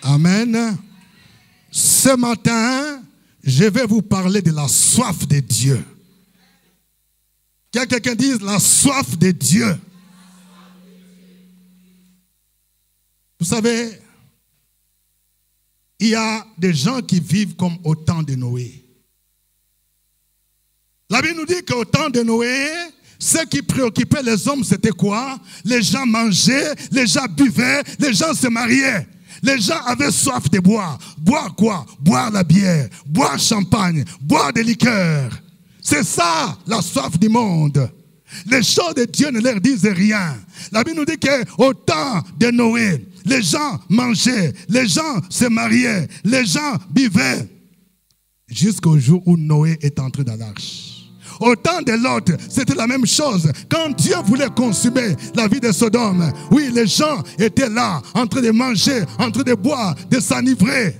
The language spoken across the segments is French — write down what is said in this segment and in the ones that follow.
Amen. Ce matin, je vais vous parler de la soif de Dieu. Qu'il y a quelqu'un qui dise la soif de Dieu. Vous savez, il y a des gens qui vivent comme au temps de Noé. La Bible nous dit qu'au temps de Noé, ce qui préoccupait les hommes, c'était quoi? Les gens mangeaient, les gens buvaient, les gens se mariaient. Les gens avaient soif de boire. Boire quoi? Boire la bière, boire champagne, boire des liqueurs. C'est ça la soif du monde. Les choses de Dieu ne leur disent rien. La Bible nous dit qu'au temps de Noé, les gens mangeaient, les gens se mariaient, les gens buvaient. Jusqu'au jour où Noé est entré dans l'arche. Au temps de Lot, c'était la même chose. Quand Dieu voulait consumer la vie de Sodome, oui, les gens étaient là, en train de manger, en train de boire, de s'enivrer.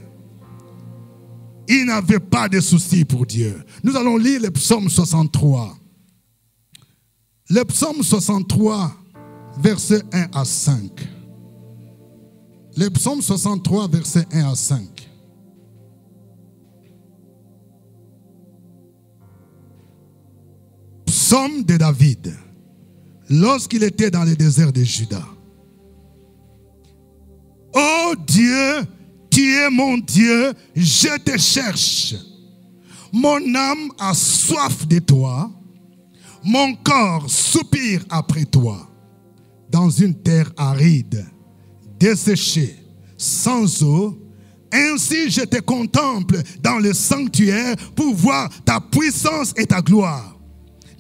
Ils n'avaient pas de soucis pour Dieu. Nous allons lire le psaume 63. Le psaume 63, versets 1 à 5. Le psaume 63, versets 1 à 5. Psaume de David, lorsqu'il était dans le désert de Juda. Ô Dieu, tu es mon Dieu, je te cherche. Mon âme a soif de toi, mon corps soupire après toi. Dans une terre aride, desséchée, sans eau, ainsi je te contemple dans le sanctuaire pour voir ta puissance et ta gloire.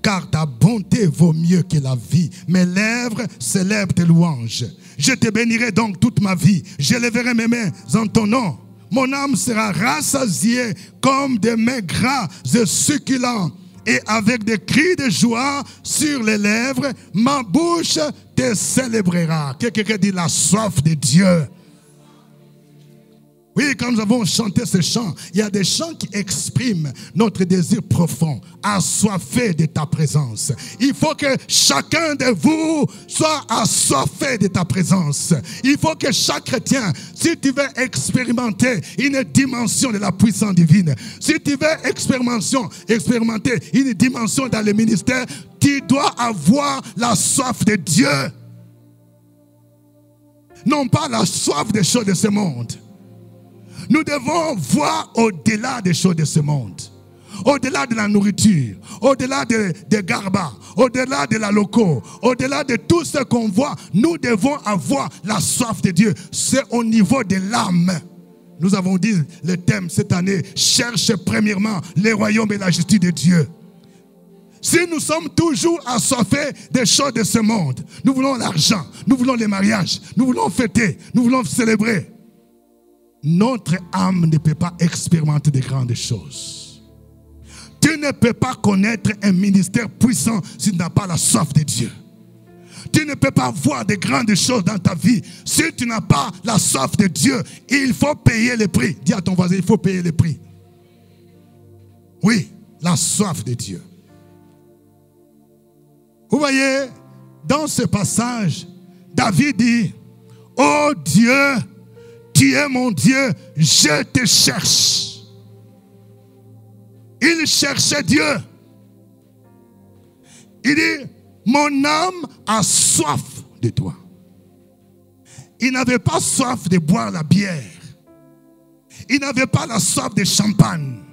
Car ta bonté vaut mieux que la vie. Mes lèvres célèbrent tes louanges. Je te bénirai donc toute ma vie. Je lèverai mes mains en ton nom. Mon âme sera rassasiée comme des mets gras et succulents. Et avec des cris de joie sur les lèvres, ma bouche te célébrera. Quelqu'un dit la soif de Dieu. Oui, quand nous avons chanté ce chant, il y a des chants qui expriment notre désir profond, assoiffé de ta présence. Il faut que chacun de vous soit assoiffé de ta présence. Il faut que chaque chrétien, si tu veux expérimenter une dimension de la puissance divine, si tu veux expérimenter une dimension dans le ministère, tu dois avoir la soif de Dieu. Non pas la soif des choses de ce monde. Nous devons voir au-delà des choses de ce monde. Au-delà de la nourriture, au-delà des garbas, au-delà de la loco, au-delà de tout ce qu'on voit, nous devons avoir la soif de Dieu. C'est au niveau de l'âme. Nous avons dit le thème cette année, cherche premièrement les royaumes et la justice de Dieu. Si nous sommes toujours assoiffés des choses de ce monde, nous voulons l'argent, nous voulons les mariages, nous voulons fêter, nous voulons célébrer. Notre âme ne peut pas expérimenter de grandes choses. Tu ne peux pas connaître un ministère puissant si tu n'as pas la soif de Dieu. Tu ne peux pas voir de grandes choses dans ta vie si tu n'as pas la soif de Dieu. Il faut payer le prix. Dis à ton voisin, il faut payer le prix. Oui, la soif de Dieu. Vous voyez, dans ce passage, David dit, ô Dieu, tu es mon Dieu, je te cherche. Il cherchait Dieu. Il dit, mon âme a soif de toi. Il n'avait pas soif de boire la bière. Il n'avait pas la soif de champagne.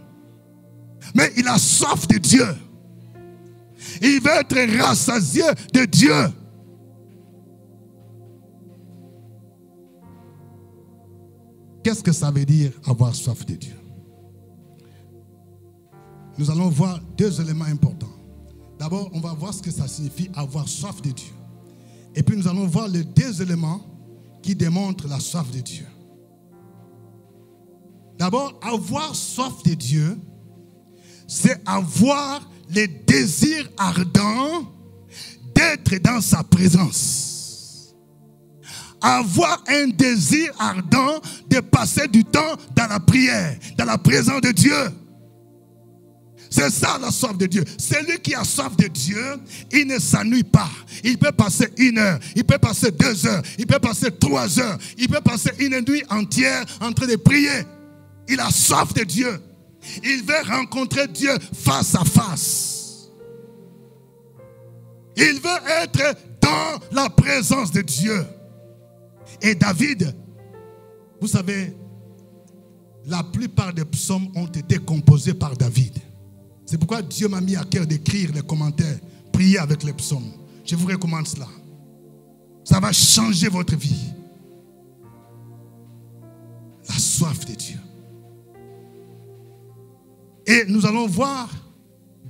Mais il a soif de Dieu. Il veut être rassasié de Dieu. Qu'est-ce que ça veut dire avoir soif de Dieu? Nous allons voir deux éléments importants. D'abord, on va voir ce que ça signifie avoir soif de Dieu. Et puis nous allons voir les deux éléments qui démontrent la soif de Dieu. D'abord, avoir soif de Dieu, c'est avoir le désir ardent d'être dans sa présence. Avoir un désir ardent de passer du temps dans la prière, dans la présence de Dieu. C'est ça la soif de Dieu. Celui qui a soif de Dieu, il ne s'ennuie pas. Il peut passer 1 heure, il peut passer 2 heures, il peut passer 3 heures, il peut passer une nuit entière en train de prier. Il a soif de Dieu. Il veut rencontrer Dieu face à face. Il veut être dans la présence de Dieu. Et David, vous savez, la plupart des psaumes ont été composés par David. C'est pourquoi Dieu m'a mis à cœur d'écrire les commentaires, prier avec les psaumes. Je vous recommande cela. Ça va changer votre vie. La soif de Dieu. Et nous allons voir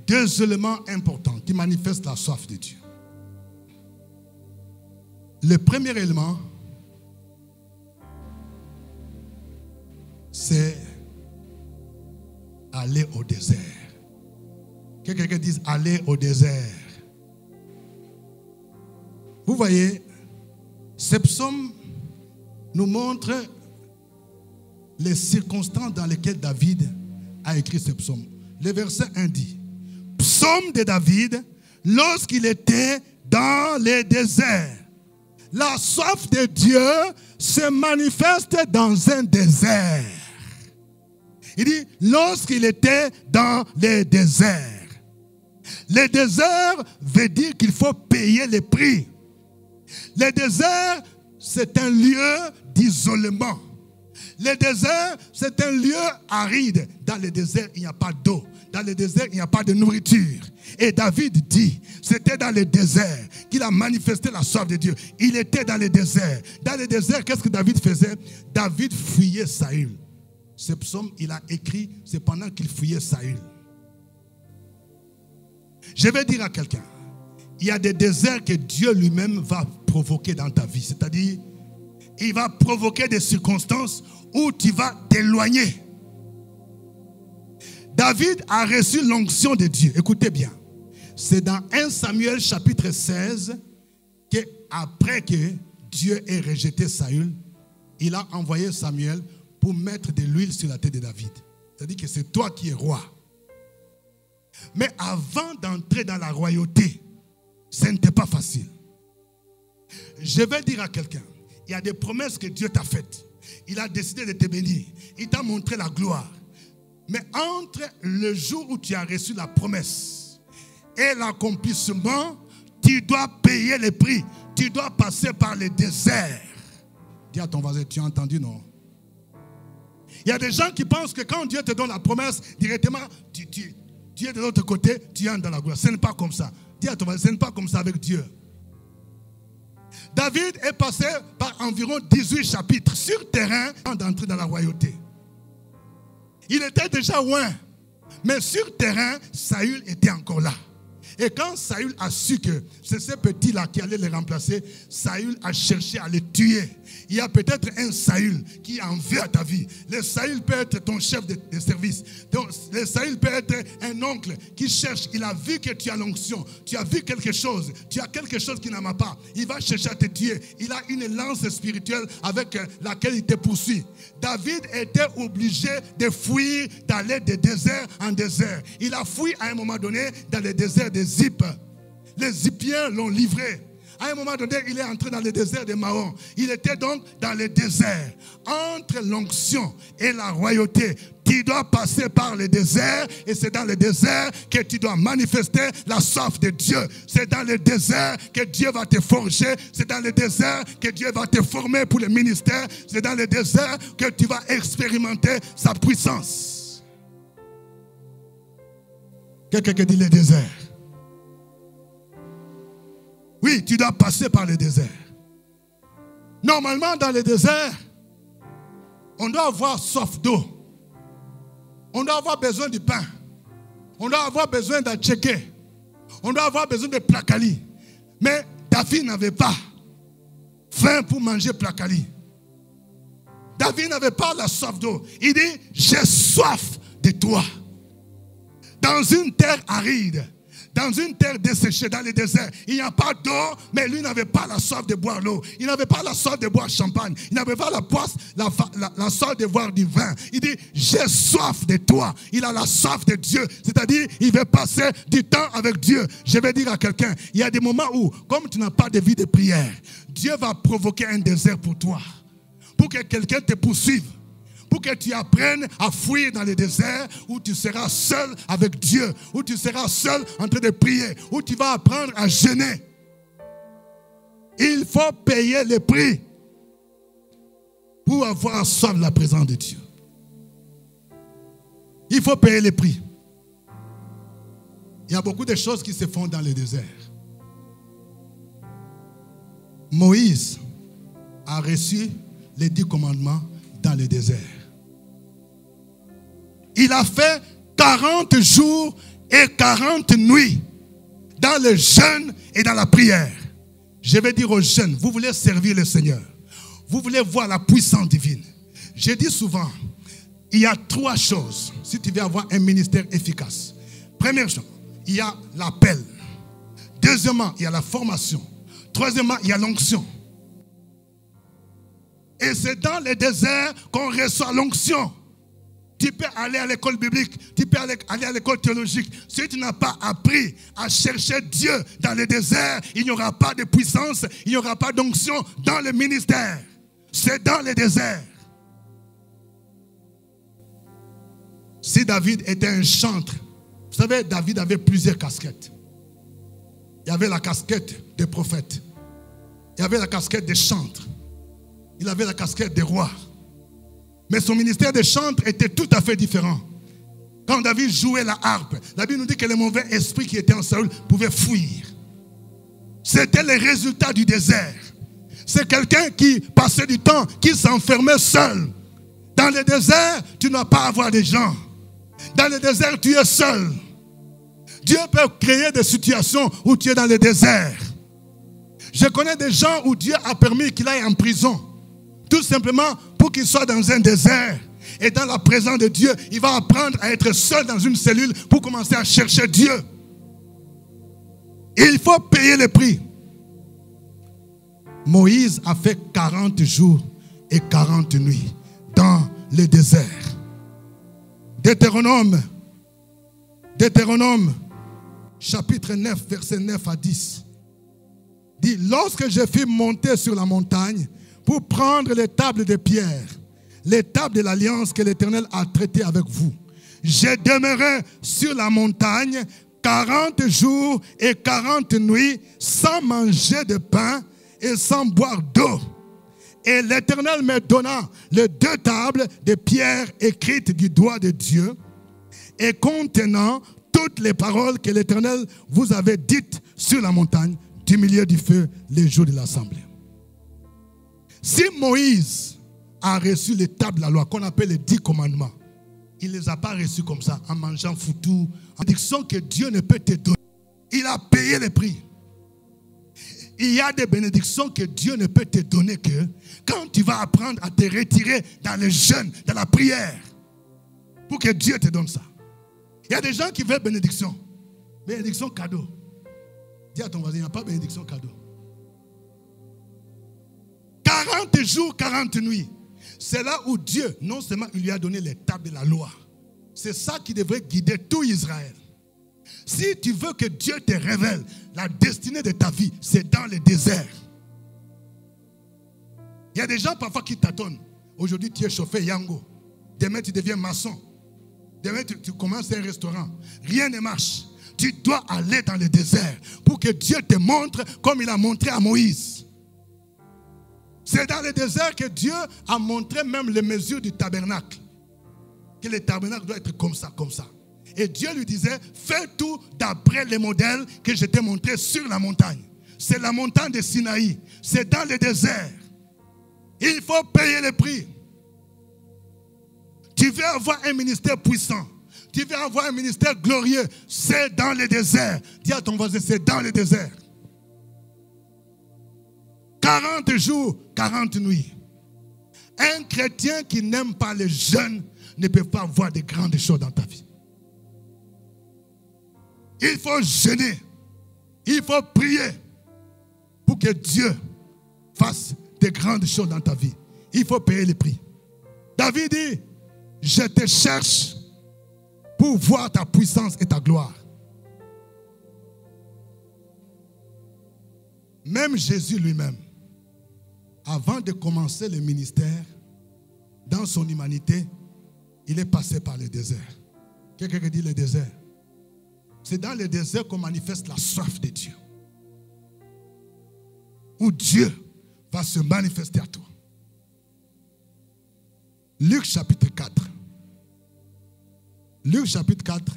2 éléments importants qui manifestent la soif de Dieu. Le premier élément, c'est aller au désert. Que quelqu'un dise aller au désert. Vous voyez, ces psaumes nous montrent les circonstances dans lesquelles David a écrit ces psaumes. Le verset 1 dit, psaume de David lorsqu'il était dans les déserts. La soif de Dieu se manifeste dans un désert. Il dit, lorsqu'il était dans les déserts. Le désert veut dire qu'il faut payer les prix. Le désert, c'est un lieu d'isolement. Le désert, c'est un lieu aride. Dans le désert, il n'y a pas d'eau. Dans le désert, il n'y a pas de nourriture. Et David dit, c'était dans le désert qu'il a manifesté la soif de Dieu. Il était dans le désert. Dans le désert, qu'est-ce que David faisait? David fuyait Saül. Ce psaume, il a écrit, c'est pendant qu'il fuyait Saül. Je vais dire à quelqu'un, il y a des déserts que Dieu lui-même va provoquer dans ta vie. C'est-à-dire, il va provoquer des circonstances où tu vas t'éloigner. David a reçu l'onction de Dieu. Écoutez bien. C'est dans 1 Samuel chapitre 16 qu'après que Dieu ait rejeté Saül, il a envoyé Samuel pour mettre de l'huile sur la tête de David. C'est-à-dire que c'est toi qui es roi. Mais avant d'entrer dans la royauté, ce n'était pas facile. Je vais dire à quelqu'un, il y a des promesses que Dieu t'a faites. Il a décidé de te bénir. Il t'a montré la gloire. Mais entre le jour où tu as reçu la promesse et l'accomplissement, tu dois payer le prix. Tu dois passer par le désert. Dis à ton voisin, tu as entendu, non? Il y a des gens qui pensent que quand Dieu te donne la promesse, directement, tu es de l'autre côté, tu entres dans la gloire. Ce n'est pas comme ça. Dis à ton voisin, ce n'est pas comme ça avec Dieu. David est passé par environ 18 chapitres sur terrain avant d'entrer dans la royauté. Il était déjà loin. Mais sur terrain, Saül était encore là. Et quand Saül a su que c'est ces petits-là qui allaient les remplacer, Saül a cherché à les tuer. Il y a peut-être un Saül qui en veut à ta vie. Le Saül peut être ton chef de service. Le Saül peut être un oncle qui cherche. Il a vu que tu as l'onction. Tu as vu quelque chose. Tu as quelque chose qui n'en a pas. Il va chercher à te tuer. Il a une lance spirituelle avec laquelle il te poursuit. David était obligé de fuir, d'aller de désert en désert. Il a fui à un moment donné dans le désert de Zip. Les Zipiens l'ont livré. À un moment donné, il est entré dans le désert de Mahon. Il était donc dans le désert. Entre l'onction et la royauté, tu dois passer par le désert. Et c'est dans le désert que tu dois manifester la soif de Dieu. C'est dans le désert que Dieu va te forger. C'est dans le désert que Dieu va te former pour le ministère. C'est dans le désert que tu vas expérimenter sa puissance. Quelqu'un qui dit le désert. Oui, tu dois passer par le désert. Normalement, dans le désert, on doit avoir soif d'eau. On doit avoir besoin du pain. On doit avoir besoin d'un tchéké. On doit avoir besoin de placali. Mais David n'avait pas faim pour manger placali. David n'avait pas la soif d'eau. Il dit, j'ai soif de toi. Dans une terre aride, dans une terre desséchée, dans le désert. Il n'y a pas d'eau, mais lui n'avait pas la soif de boire l'eau. Il n'avait pas la soif de boire champagne. Il n'avait pas la soif de boire du vin. Il dit, j'ai soif de toi. Il a la soif de Dieu. C'est-à-dire, il veut passer du temps avec Dieu. Je vais dire à quelqu'un, il y a des moments où, comme tu n'as pas de vie de prière, Dieu va provoquer un désert pour toi. Pour que quelqu'un te poursuive. Pour que tu apprennes à fuir dans le désert où tu seras seul avec Dieu, où tu seras seul en train de prier, où tu vas apprendre à jeûner. Il faut payer le prix pour avoir soif de la présence de Dieu. Il faut payer le prix. Il y a beaucoup de choses qui se font dans le désert. Moïse a reçu les 10 commandements dans le désert. Il a fait 40 jours et 40 nuits dans le jeûne et dans la prière. Je vais dire aux jeunes, vous voulez servir le Seigneur. Vous voulez voir la puissance divine. Je dis souvent, il y a 3 choses si tu veux avoir un ministère efficace. Première chose, il y a l'appel. Deuxièmement, il y a la formation. Troisièmement, il y a l'onction. Et c'est dans le désert qu'on reçoit l'onction. Tu peux aller à l'école biblique, tu peux aller à l'école théologique. Si tu n'as pas appris à chercher Dieu dans le désert, il n'y aura pas de puissance, il n'y aura pas d'onction dans le ministère. C'est dans le désert. Si David était un chantre, vous savez, David avait plusieurs casquettes. Il y avait la casquette de prophète. Il y avait la casquette de chantre. Il avait la casquette de roi. Mais son ministère de chantre était tout à fait différent. Quand David jouait la harpe, la Bible nous dit que les mauvais esprits qui étaient en Saül pouvaient fuir. C'était le résultat du désert. C'est quelqu'un qui passait du temps, qui s'enfermait seul. Dans le désert, tu ne vas pas avoir des gens. Dans le désert, tu es seul. Dieu peut créer des situations où tu es dans le désert. Je connais des gens où Dieu a permis qu'il aille en prison. Tout simplement pour qu'il soit dans un désert. Et dans la présence de Dieu, il va apprendre à être seul dans une cellule pour commencer à chercher Dieu. Il faut payer le prix. Moïse a fait 40 jours et 40 nuits dans le désert. Deutéronome, chapitre 9, versets 9 à 10. Dit, lorsque je fus monté sur la montagne pour prendre les tables de pierre, les tables de l'alliance que l'Éternel a traitées avec vous, je demeurai sur la montagne 40 jours et 40 nuits sans manger de pain et sans boire d'eau. Et l'Éternel me donna les 2 tables de pierre écrites du doigt de Dieu et contenant toutes les paroles que l'Éternel vous avait dites sur la montagne du milieu du feu les jours de l'assemblée. Si Moïse a reçu les tables de la loi qu'on appelle les 10 commandements, il ne les a pas reçus comme ça, en mangeant foutou, en disant que Dieu ne peut te donner. Il a payé le prix. Il y a des bénédictions que Dieu ne peut te donner que quand tu vas apprendre à te retirer dans le jeûne, dans la prière, pour que Dieu te donne ça. Il y a des gens qui veulent bénédiction. Bénédiction cadeau. Dis à ton voisin, il n'y a pas de bénédiction cadeau. 40 jours, 40 nuits. C'est là où Dieu, non seulement il lui a donné les tables de la loi. C'est ça qui devrait guider tout Israël. Si tu veux que Dieu te révèle la destinée de ta vie, c'est dans le désert. Il y a des gens parfois qui tâtonnent. Aujourd'hui, tu es chauffeur Yango. Demain, tu deviens maçon. Demain, tu commences un restaurant. Rien ne marche. Tu dois aller dans le désert pour que Dieu te montre comme il a montré à Moïse. C'est dans le désert que Dieu a montré même les mesures du tabernacle. Que le tabernacle doit être comme ça, comme ça. Et Dieu lui disait, fais tout d'après les modèles que je t'ai montrés sur la montagne. C'est la montagne de Sinaï. C'est dans le désert. Il faut payer le prix. Tu veux avoir un ministère puissant. Tu veux avoir un ministère glorieux. C'est dans le désert. Dis à ton voisin, c'est dans le désert. 40 jours, 40 nuits. Un chrétien qui n'aime pas les jeûnes ne peut pas voir de grandes choses dans ta vie. Il faut jeûner. Il faut prier pour que Dieu fasse de grandes choses dans ta vie. Il faut payer le prix. David dit, je te cherche pour voir ta puissance et ta gloire. Même Jésus lui-même, avant de commencer le ministère, dans son humanité, il est passé par le désert. Quelqu'un dit le désert. C'est dans le désert qu'on manifeste la soif de Dieu. Où Dieu va se manifester à toi. Luc chapitre 4. Luc chapitre 4,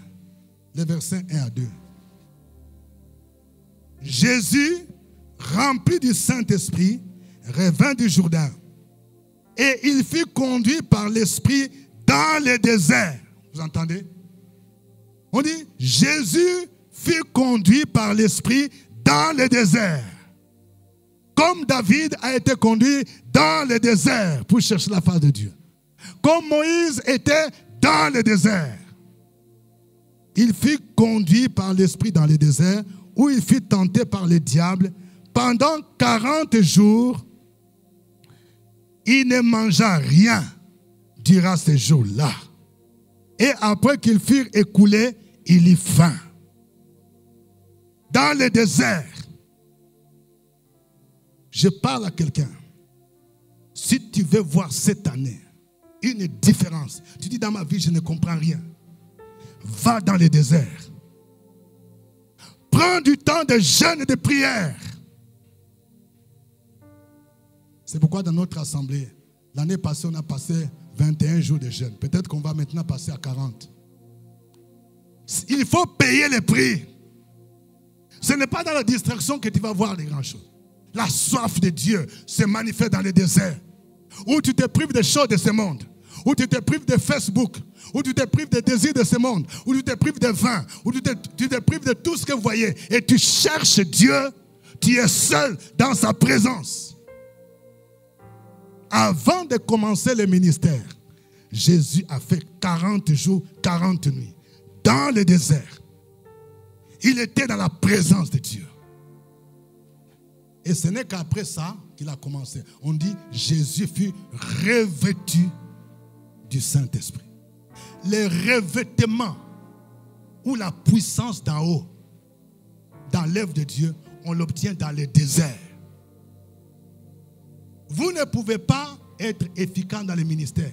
les versets 1 à 2. Jésus, rempli du Saint-Esprit, revint du Jourdain. Et il fut conduit par l'Esprit dans le désert. Vous entendez? On dit, Jésus fut conduit par l'Esprit dans le désert. Comme David a été conduit dans le désert pour chercher la face de Dieu. Comme Moïse était dans le désert. Il fut conduit par l'Esprit dans le désert, où il fut tenté par le diable. Pendant 40 jours, il ne mangea rien durant ces jours-là. Et après qu'ils furent écoulés, il eut faim. Dans le désert, je parle à quelqu'un. Si tu veux voir cette année une différence, tu dis dans ma vie je ne comprends rien. Va dans le désert. Prends du temps de jeûne et de prière. C'est pourquoi dans notre assemblée, l'année passée, on a passé 21 jours de jeûne. Peut-être qu'on va maintenant passer à 40. Il faut payer les prix. Ce n'est pas dans la distraction que tu vas voir les grandes choses. La soif de Dieu se manifeste dans le désert. Où tu te prives des choses de ce monde. Où tu te prives de Facebook. Où tu te prives des désirs de ce monde. Où tu te prives de vin. Où tu te prives de tout ce que vous voyez. Et tu cherches Dieu. Tu es seul dans sa présence. Avant de commencer le ministère, Jésus a fait 40 jours, 40 nuits. Dans le désert. Il était dans la présence de Dieu. Et ce n'est qu'après ça qu'il a commencé. On dit Jésus fut revêtu du Saint-Esprit. Le revêtement ou la puissance d'en haut, dans l'œuvre de Dieu, on l'obtient dans le désert. Vous ne pouvez pas être efficace dans le ministère.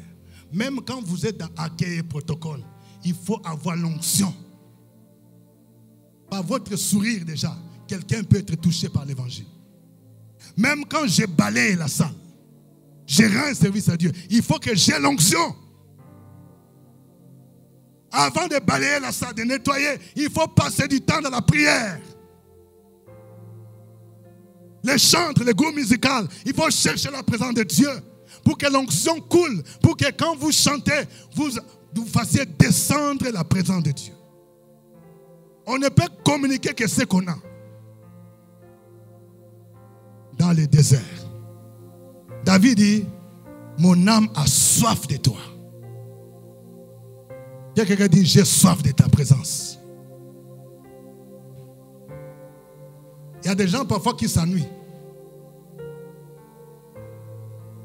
Même quand vous êtes dans accueil et protocole, il faut avoir l'onction. Par votre sourire déjà, quelqu'un peut être touché par l'évangile. Même quand je balaye la salle, je rends un service à Dieu, il faut que j'ai l'onction. Avant de balayer la salle, de nettoyer, il faut passer du temps dans la prière. Les chantres, les groupes musicaux, il faut chercher la présence de Dieu pour que l'onction coule, pour que quand vous chantez, vous fassiez descendre la présence de Dieu. On ne peut communiquer que ce qu'on a. Dans le désert. David dit, mon âme a soif de toi. Il y a quelqu'un qui dit, j'ai soif de ta présence. Il y a des gens parfois qui s'ennuient.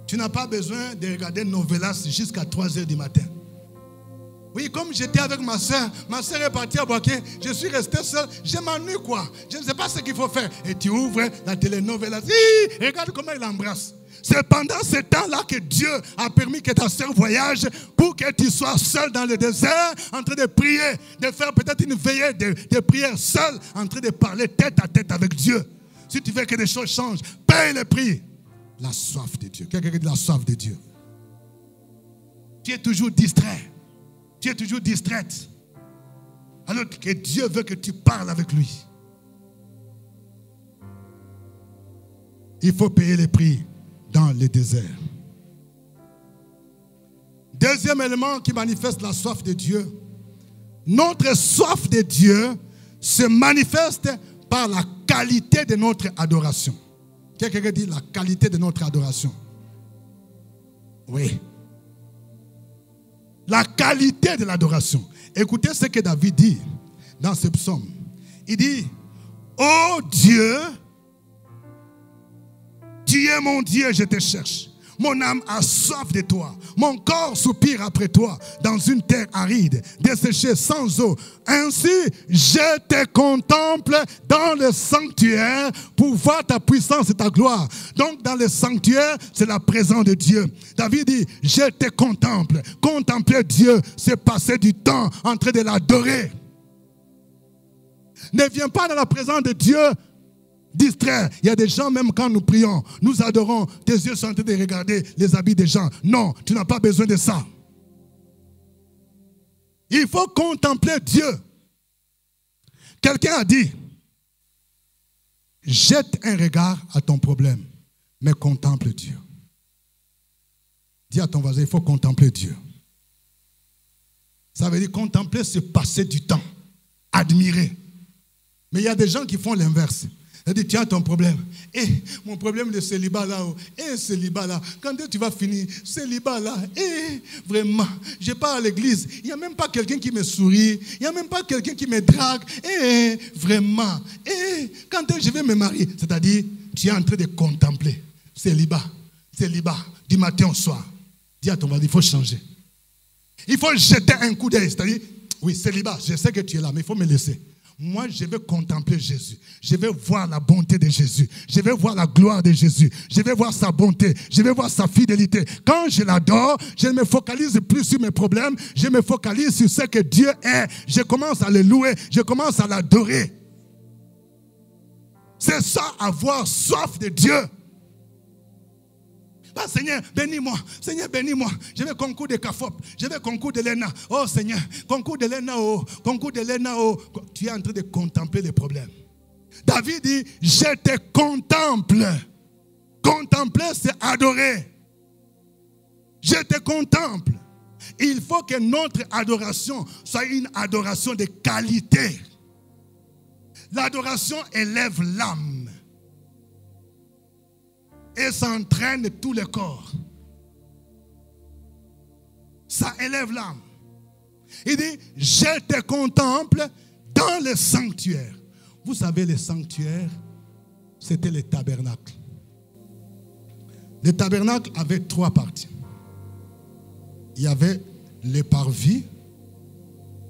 Tu n'as pas besoin de regarder Novelas jusqu'à 3 heures du matin. Oui, comme j'étais avec ma soeur est partie à Boaké, je suis resté seul, je m'ennuie quoi. Je ne sais pas ce qu'il faut faire. Et tu ouvres la télénovela, regarde comment il embrasse. C'est pendant ce temps-là que Dieu a permis que ta soeur voyage pour que tu sois seul dans le désert, en train de prier, de faire peut-être une veillée de prière seul, en train de parler tête à tête avec Dieu. Si tu veux que les choses changent, paye le prix. La soif de Dieu. Quelqu'un qui dit la soif de Dieu. Tu es toujours distrait. Tu es toujours distraite. Alors que Dieu veut que tu parles avec lui. Il faut payer les prix dans le désert. Deuxième élément qui manifeste la soif de Dieu. Notre soif de Dieu se manifeste par la qualité de notre adoration. Quelqu'un dit la qualité de notre adoration. Oui. La qualité de l'adoration. Écoutez ce que David dit dans ce psaume. Il dit, oh Dieu, tu es mon Dieu, je te cherche. Mon âme a soif de toi. Mon corps soupire après toi dans une terre aride, desséchée sans eau. Ainsi, je te contemple dans le sanctuaire pour voir ta puissance et ta gloire. Donc, dans le sanctuaire, c'est la présence de Dieu. David dit, je te contemple. Contempler Dieu, c'est passer du temps en train de l'adorer. Ne viens pas dans la présence de Dieu distraire. Il y a des gens, même quand nous prions, nous adorons, tes yeux sont en train de regarder les habits des gens. Non, tu n'as pas besoin de ça. Il faut contempler Dieu. Quelqu'un a dit, jette un regard à ton problème, mais contemple Dieu. Dis à ton voisin, il faut contempler Dieu. Ça veut dire contempler, c'est passer du temps, admirer. Mais il y a des gens qui font l'inverse. Il dit, tiens, ton problème. Mon problème de célibat là. Célibat là. Quand tu vas finir, célibat là. Vraiment, je pars à l'église. Il n'y a même pas quelqu'un qui me sourit. Il n'y a même pas quelqu'un qui me drague. Vraiment. Quand je vais me marier, c'est-à-dire, tu es en train de contempler. Célibat. Célibat. Du matin au soir. Dis à ton mari, il faut changer. Il faut jeter un coup d'œil. C'est-à-dire, oui, célibat, je sais que tu es là, mais il faut me laisser. Moi, je vais contempler Jésus. Je vais voir la bonté de Jésus. Je vais voir la gloire de Jésus. Je vais voir sa bonté. Je vais voir sa fidélité. Quand je l'adore, je ne me focalise plus sur mes problèmes. Je me focalise sur ce que Dieu est. Je commence à le louer. Je commence à l'adorer. C'est ça, avoir soif de Dieu. Ah, Seigneur, bénis-moi. Seigneur, bénis-moi. Je vais concours de CAFOP. Je vais concours de l'ENA. Oh Seigneur, concours de l'ENA. Oh, concours de l'ENA. Oh. Tu es en train de contempler les problèmes. David dit, je te contemple. Contempler, c'est adorer. Je te contemple. Il faut que notre adoration soit une adoration de qualité. L'adoration élève l'âme. Et ça entraîne tout le corps. Ça élève l'âme. Il dit, je te contemple dans le sanctuaire. Vous savez, le sanctuaire, c'était le tabernacle. Le tabernacle avait 3 parties. Il y avait le parvis,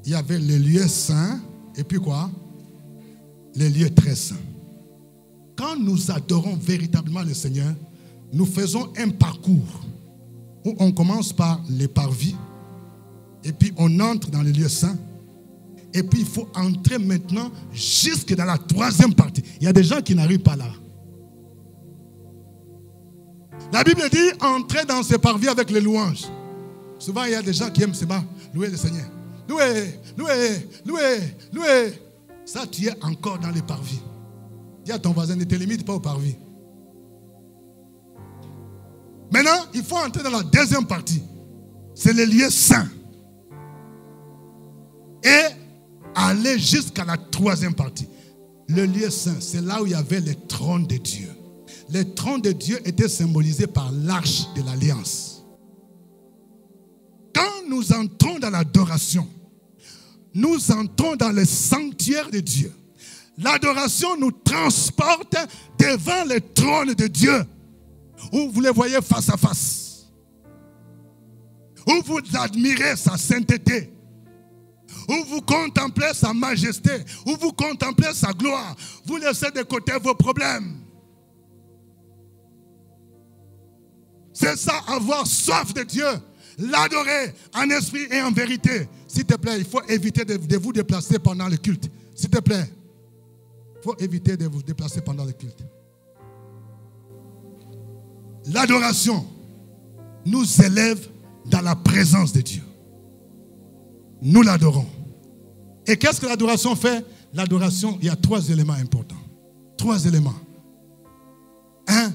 il y avait le lieu saint, et puis quoi? Le lieu très saint. Quand nous adorons véritablement le Seigneur, nous faisons un parcours où on commence par les parvis et puis on entre dans le lieu saint et puis il faut entrer maintenant jusque dans la 3e partie. Il y a des gens qui n'arrivent pas là. La Bible dit entrer dans ces parvis avec les louanges. Souvent il y a des gens qui aiment seulement louer le Seigneur. Louer, louer, louer, louer. Ça tu es encore dans les parvis. Dis à ton voisin, ne te limite pas au parvis. Maintenant, il faut entrer dans la 2e partie. C'est le lieu saint. Et aller jusqu'à la 3e partie. Le lieu saint, c'est là où il y avait le trône de Dieu. Le trône de Dieu était symbolisé par l'arche de l'alliance. Quand nous entrons dans l'adoration, nous entrons dans le sanctuaire de Dieu. L'adoration nous transporte devant le trône de Dieu, où vous les voyez face à face, où vous admirez sa sainteté, où vous contemplez sa majesté, où vous contemplez sa gloire. Vous laissez de côté vos problèmes. C'est ça, avoir soif de Dieu, l'adorer en esprit et en vérité. S'il te plaît, il faut éviter de vous déplacer pendant le culte. S'il te plaît. Il faut éviter de vous déplacer pendant le culte. L'adoration nous élève dans la présence de Dieu. Nous l'adorons. Et qu'est-ce que l'adoration fait? L'adoration, il y a 3 éléments importants. 3 éléments. 1,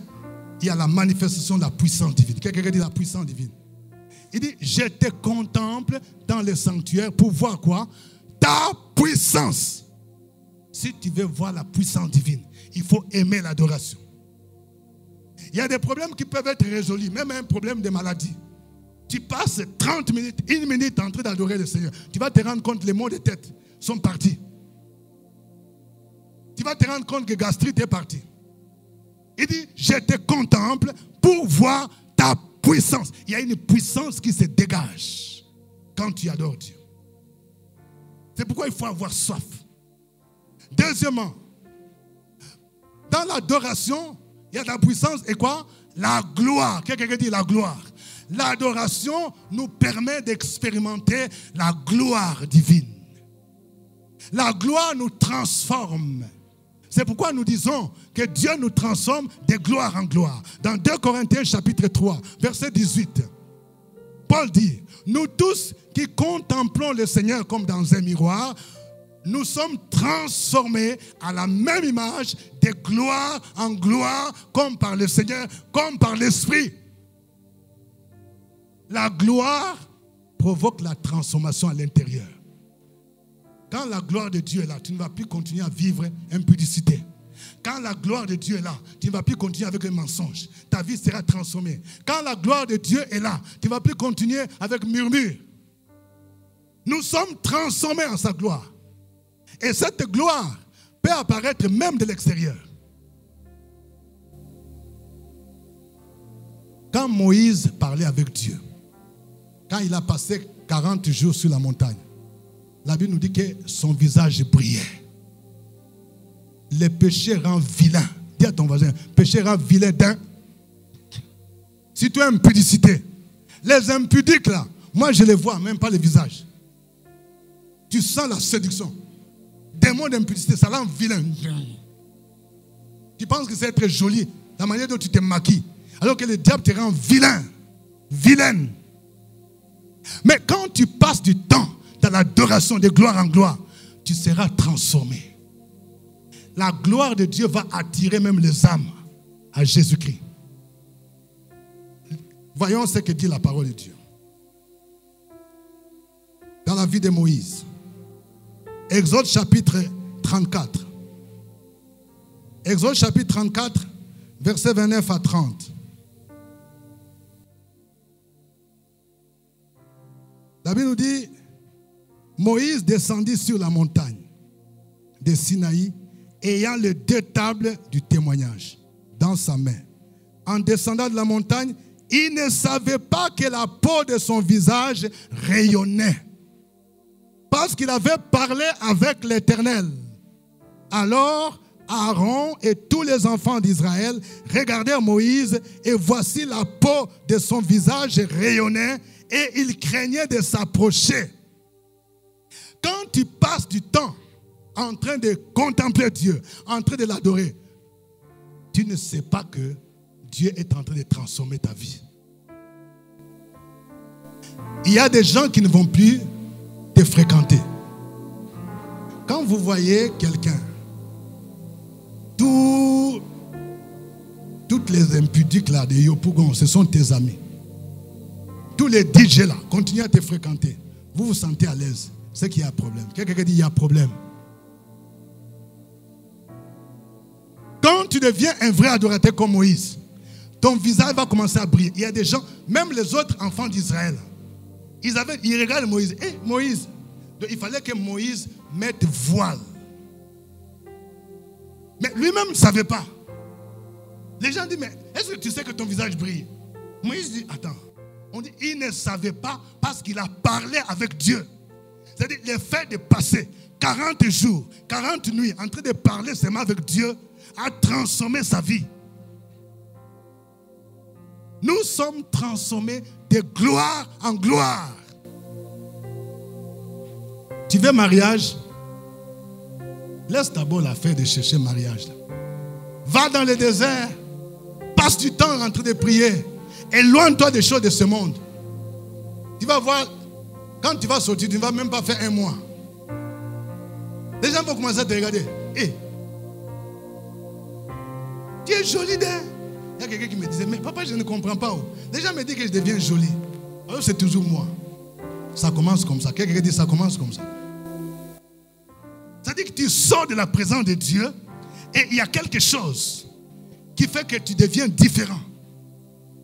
il y a la manifestation de la puissance divine. Quelqu'un dit la puissance divine. Il dit, je te contemple dans le sanctuaire pour voir quoi? Ta puissance. Si tu veux voir la puissance divine, il faut aimer l'adoration. Il y a des problèmes qui peuvent être résolus, même un problème de maladie. Tu passes 30 minutes, 1 minute en train d'adorer le Seigneur. Tu vas te rendre compte que les maux de tête sont partis. tu vas te rendre compte que gastrite est parti. Il dit, je te contemple pour voir ta puissance. Il y a une puissance qui se dégage quand tu adores Dieu. C'est pourquoi il faut avoir soif. Deuxièmement, dans l'adoration, il y a de la puissance et quoi? La gloire. Quelqu'un dit la gloire. L'adoration nous permet d'expérimenter la gloire divine. La gloire nous transforme. C'est pourquoi nous disons que Dieu nous transforme de gloire en gloire. Dans 2 Corinthiens chapitre 3, verset 18, Paul dit, nous tous qui contemplons le Seigneur comme dans un miroir, nous sommes transformés à la même image de gloire en gloire, comme par le Seigneur, comme par l'Esprit. La gloire provoque la transformation à l'intérieur. Quand la gloire de Dieu est là, tu ne vas plus continuer à vivre impudicité. Quand la gloire de Dieu est là, tu ne vas plus continuer avec les mensonges. Ta vie sera transformée. Quand la gloire de Dieu est là, tu ne vas plus continuer avec murmure. Nous sommes transformés en sa gloire. Et cette gloire peut apparaître même de l'extérieur. Quand Moïse parlait avec Dieu, quand il a passé 40 jours sur la montagne, la Bible nous dit que son visage brillait. Le péché rend vilain. Dis à ton voisin, péché rend vilain d'un. Si tu as impudicité, les impudiques là, moi je les vois, même pas le visage. Tu sens la séduction. Démon d'impudicité, ça rend vilain. Tu penses que c'est être joli, la manière dont tu te maquilles, alors que le diable te rend vilain, vilaine. Mais quand tu passes du temps dans l'adoration de gloire en gloire, tu seras transformé. La gloire de Dieu va attirer même les âmes à Jésus-Christ. Voyons ce que dit la parole de Dieu. Dans la vie de Moïse. Exode chapitre 34. Exode chapitre 34, versets 29 à 30. La Bible nous dit, Moïse descendit sur la montagne de Sinaï, ayant les 2 tables du témoignage dans sa main. En descendant de la montagne, il ne savait pas que la peau de son visage rayonnait, parce qu'il avait parlé avec l'Éternel. Alors Aaron et tous les enfants d'Israël regardèrent Moïse, et voici la peau de son visage rayonnait, et il craignait de s'approcher. Quand tu passes du temps en train de contempler Dieu, en train de l'adorer, tu ne sais pas que Dieu est en train de transformer ta vie. Il y a des gens qui ne vont plus te fréquenter. Quand vous voyez quelqu'un, toutes les impudiques là de Yopougon, ce sont tes amis. Tous les DJ là, continuent à te fréquenter. Vous vous sentez à l'aise. C'est qu'il y a un problème. Quelqu'un dit il y a un problème. Quand tu deviens un vrai adorateur comme Moïse, ton visage va commencer à briller. Il y a des gens, même les autres enfants d'Israël, ils regardent Moïse. Moïse. Donc, il fallait que Moïse mette voile. Mais lui-même ne savait pas. Les gens disent, mais est-ce que tu sais que ton visage brille? Moïse dit, attends. On dit, il ne savait pas parce qu'il a parlé avec Dieu. C'est-à-dire, le fait de passer 40 jours, 40 nuits en train de parler seulement avec Dieu a transformé sa vie. Nous sommes transformés de gloire en gloire. Tu veux mariage? Laisse d'abord l'affaire de chercher mariage. Va dans le désert, passe du temps en train de prier. Éloigne-toi des choses de ce monde. Tu vas voir, quand tu vas sortir, tu ne vas même pas faire un mois. Les gens vont commencer à te regarder. Hey, tu es jolie d'air. Il y a quelqu'un qui me disait, mais papa, je ne comprends pas. Les gens me disent que je deviens jolie. Alors c'est toujours moi. Ça commence comme ça. Quelqu'un dit, ça commence comme ça. Ça dit que tu sors de la présence de Dieu et il y a quelque chose qui fait que tu deviens différent.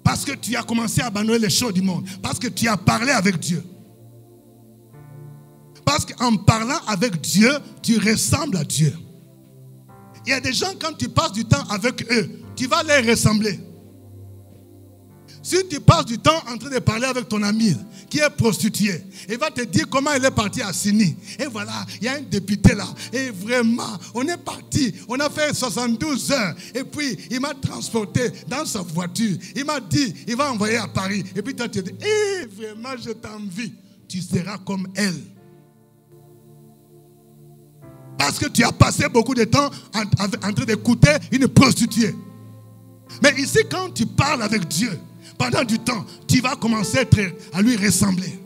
Parce que tu as commencé à abandonner les choses du monde. Parce que tu as parlé avec Dieu. Parce qu'en parlant avec Dieu, tu ressembles à Dieu. Il y a des gens, quand tu passes du temps avec eux, tu vas les ressembler. Si tu passes du temps en train de parler avec ton ami qui est prostituée, il va te dire comment il est parti à Sini. Et voilà, il y a un député là. Et vraiment, on est parti. On a fait 72 heures. Et puis, il m'a transporté dans sa voiture. Il m'a dit, il va envoyer à Paris. Et puis, toi, tu te dis, vraiment, je t'envie. Tu seras comme elle. Parce que tu as passé beaucoup de temps en train d'écouter une prostituée. Mais ici, quand tu parles avec Dieu, pendant du temps, tu vas commencer à lui ressembler.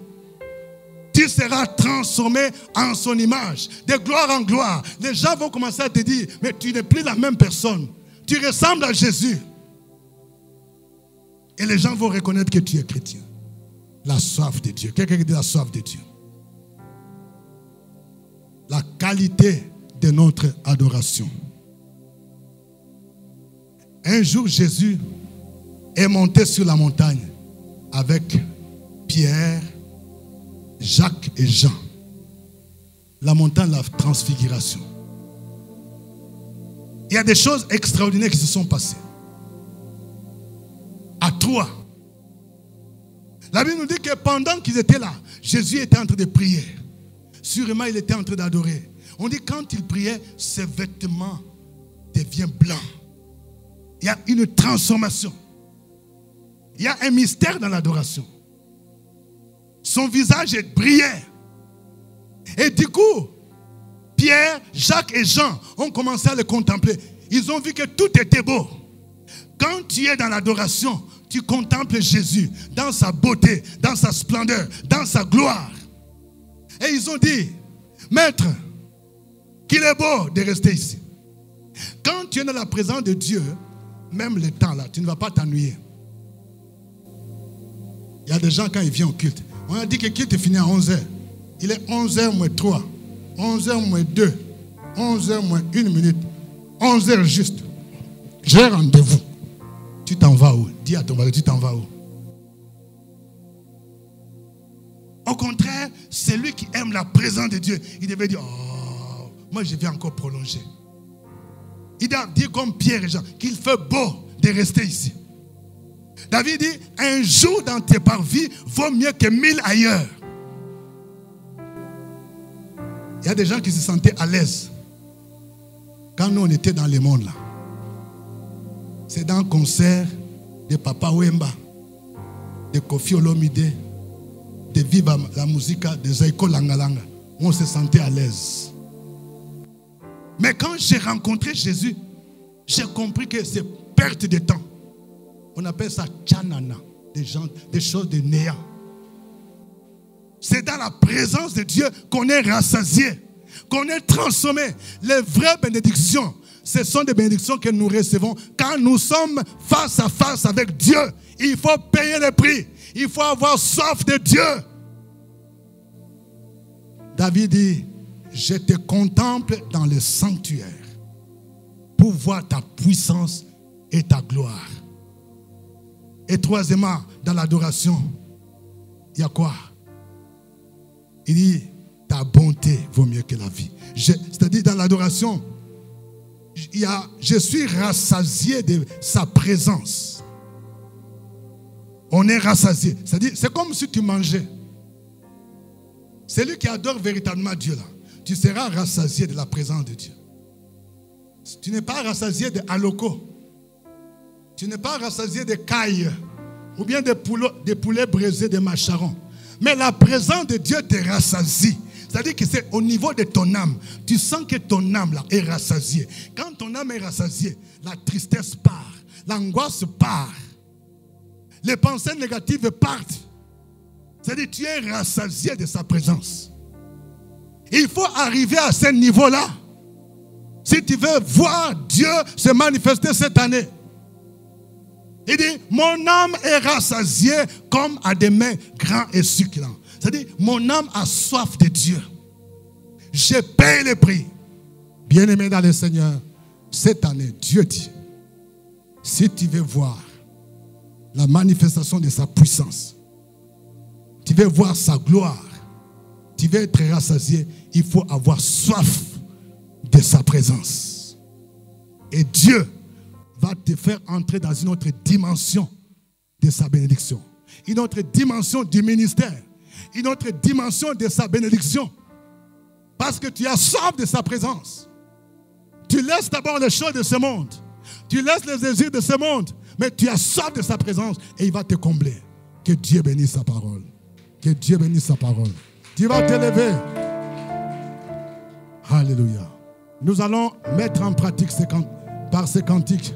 Tu seras transformé en son image, de gloire en gloire. Les gens vont commencer à te dire, mais tu n'es plus la même personne. Tu ressembles à Jésus. Et les gens vont reconnaître que tu es chrétien. La soif de Dieu. Quelqu'un qui dit la soif de Dieu. La qualité de notre adoration. Un jour, Jésus est monté sur la montagne avec Pierre, Jacques et Jean. La montagne de la transfiguration. Il y a des choses extraordinaires qui se sont passées. À Troyes. La Bible nous dit que pendant qu'ils étaient là, Jésus était en train de prier. Sûrement, il était en train d'adorer. On dit quand il priait, ses vêtements deviennent blancs. Il y a une transformation. Il y a un mystère dans l'adoration. Son visage brillait. Et du coup, Pierre, Jacques et Jean ont commencé à le contempler. Ils ont vu que tout était beau. Quand tu es dans l'adoration, tu contemples Jésus dans sa beauté, dans sa splendeur, dans sa gloire. Et ils ont dit, Maître, qu'il est beau de rester ici. Quand tu es dans la présence de Dieu, même le temps là, tu ne vas pas t'ennuyer. Il y a des gens quand ils viennent au culte. On a dit que le culte est fini à 11h. Il est 11h moins 3, 11h moins 2, 11h moins 1 minute, 11h juste. J'ai rendez-vous. Tu t'en vas où? Dis à ton mari, tu t'en vas où? Au contraire, celui qui aime la présence de Dieu, il devait dire, oh, moi je vais encore prolonger. Il doit dire comme Pierre et Jean, qu'il fait beau de rester ici. David dit, un jour dans tes parvis vaut mieux que 1000 ailleurs. Il y a des gens qui se sentaient à l'aise quand nous on était dans le monde là. C'est dans le concert de Papa Wemba, de Kofi Olomide, de Viva la Musica, de Zaiko Langalanga. On se sentait à l'aise. Mais quand j'ai rencontré Jésus, j'ai compris que c'est perte de temps. On appelle ça tchanana, des choses de néant. C'est dans la présence de Dieu qu'on est rassasié, qu'on est transformé. Les vraies bénédictions, ce sont des bénédictions que nous recevons quand nous sommes face à face avec Dieu. Il faut payer le prix. Il faut avoir soif de Dieu. David dit, je te contemple dans le sanctuaire pour voir ta puissance et ta gloire. Et troisièmement, dans l'adoration, il y a quoi? Il dit, ta bonté vaut mieux que la vie. C'est-à-dire, dans l'adoration, je suis rassasié de sa présence. On est rassasié. C'est-à-dire, c'est comme si tu mangeais. Celui qui adore véritablement Dieu, là, tu seras rassasié de la présence de Dieu. Tu n'es pas rassasié de haloko. Tu n'es pas rassasié de cailles ou bien des poulets braisés, de macharons. Mais la présence de Dieu te rassasie. C'est-à-dire que c'est au niveau de ton âme. Tu sens que ton âme là est rassasiée. Quand ton âme est rassasiée, la tristesse part, l'angoisse part, les pensées négatives partent. C'est-à-dire que tu es rassasié de sa présence. Il faut arriver à ce niveau-là si tu veux voir Dieu se manifester cette année. Il dit, mon âme est rassasiée comme à des mets grands et succulents. C'est-à-dire, mon âme a soif de Dieu. Je paye le prix. Bien-aimé dans le Seigneur, cette année, Dieu dit, si tu veux voir la manifestation de sa puissance, tu veux voir sa gloire, tu veux être rassasié, il faut avoir soif de sa présence. Et Dieu va te faire entrer dans une autre dimension de sa bénédiction. Une autre dimension du ministère. Une autre dimension de sa bénédiction. Parce que tu as soif de sa présence. Tu laisses d'abord les choses de ce monde. Tu laisses les désirs de ce monde. Mais tu as soif de sa présence et il va te combler. Que Dieu bénisse sa parole. Que Dieu bénisse sa parole. Tu vas te lever. Alléluia. Nous allons mettre en pratique par ces cantiques